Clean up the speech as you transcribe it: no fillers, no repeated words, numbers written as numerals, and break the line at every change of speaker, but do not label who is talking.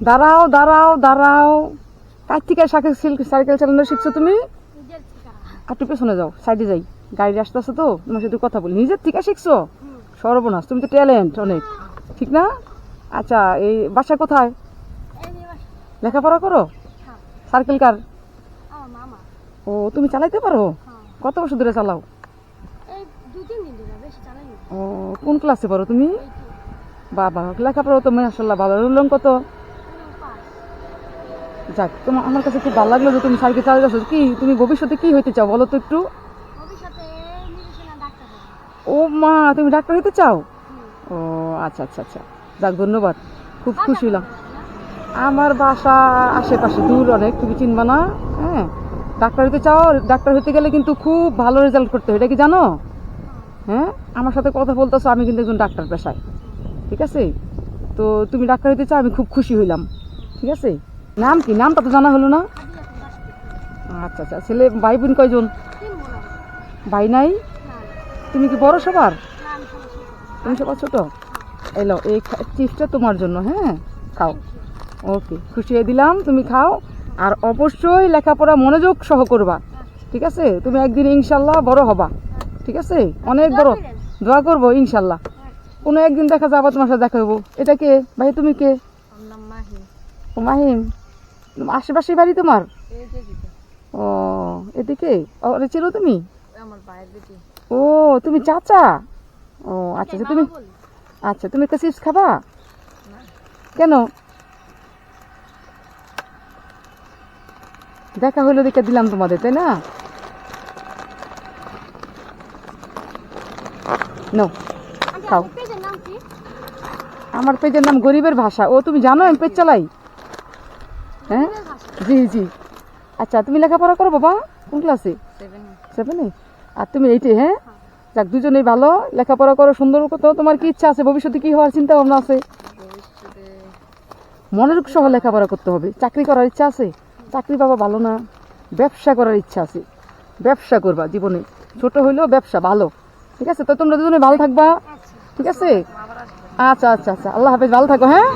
দাঁড়াও দাঁড়াও দাঁড়াও, কার থেকে সাইকেল চালানো শিখছো তুমি? আর একটু পেছনে যাও, সাইডে যাই, গাড়ি আসতেছে তো, তোমার সাথে কথা বলি। নিজের থেকে শিখছো? সর্বনাশ, তুমি তো ট্যালেন্ট অনেক, ঠিক না? আচ্ছা, এই বাসা কোথায়? লেখাপড়া করো? সাইকেল কার? ও, তুমি চালাইতে পারো? কত বছর ধরে চালাও? ও, কোন ক্লাসে পড়ো তুমি? বাবা, লেখাপড়া তো মাশাআল্লাহ ভালো। রুলং কত? যাক, তোমার আমার কাছে খুব ভালো লাগলো যে তুমি সাইকেল চালাচ্ছো। কি তুমি ভবিষ্যতে কি হইতে চাও বলো তো একটু? ও মা, তুমি ডাক্তার হইতে চাও? ও আচ্ছা আচ্ছা আচ্ছা, যাক ধন্যবাদ, খুব খুশি হলাম। আমার বাসা আশেপাশে, দূর অনেক, তুমি চিনবা না। হ্যাঁ, ডাক্তার হইতে চাও? ডাক্তার হইতে গেলে কিন্তু খুব ভালো রেজাল্ট করতে হয়, এটা কি জানো? হ্যাঁ, আমার সাথে কথা বলতেছো, আমি কিন্তু একজন ডাক্তার পেশায়, ঠিক আছে? তো তুমি ডাক্তার হইতে চাও, আমি খুব খুশি হইলাম, ঠিক আছে? নাম কি? নামটা তো জানা হলো না। আচ্ছা আচ্ছা, ছেলে ভাই বোন কয়জন? ভাই নাই? তুমি কি বড় সবার? তুমি সবার ছোট? এলো, এই চিপসটা তোমার জন্য, হ্যাঁ খাও। ওকে, খুশি হয়ে দিলাম, তুমি খাও। আর অবশ্যই লেখাপড়া মনোযোগ সহ করবা, ঠিক আছে? তুমি একদিন ইনশাল্লাহ বড় হবা, ঠিক আছে? অনেক বড়। দোয়া করবো ইনশাল্লাহ, কোনো একদিন দেখা যাবো, তোমার সাথে দেখা হবো। এটা কে ভাই? তুমি কে? ও মাহিম, আশেপাশে বাড়ি তোমার? ও, এদিকে? ওরে চেনো তুমি? ও, তুমি চাচা? ও আচ্ছা আচ্ছা, তুমি আচ্ছা, তুমি একটা চিপস খাবা? কেন? দেখা হইলো দেখে দিলাম তোমাদের, তাই না? নো, খাও। আমার পেজের নাম গরিবের ভাষা। ও, তুমি জানো আমি পেজ চালাই? হ্যাঁ, জি জি। আচ্ছা, তুমি লেখাপড়া করো বাবা? কোন ক্লাসে? 7-এ। আর তুমি 8-এ? হ্যাঁ, যাক, দুজনেই ভালো, লেখাপড়া করো সুন্দর মতো। তোমার কি ইচ্ছা আছে ভবিষ্যতে, কি হওয়ার চিন্তা ভাবনা আছে? মনোযোগ সহ লেখাপড়া করতে হবে। চাকরি করার ইচ্ছা আছে? চাকরি বাবা ভালো না, ব্যবসা করার ইচ্ছা আছে। ব্যবসা করবা জীবনে, ছোট হইলেও ব্যবসা ভালো, ঠিক আছে? তো তোমরা দুজনে ভালো থাকবা, ঠিক আছে? আচ্ছা আচ্ছা আচ্ছা, আল্লাহ হাফেজ, ভালো থাকো, হ্যাঁ।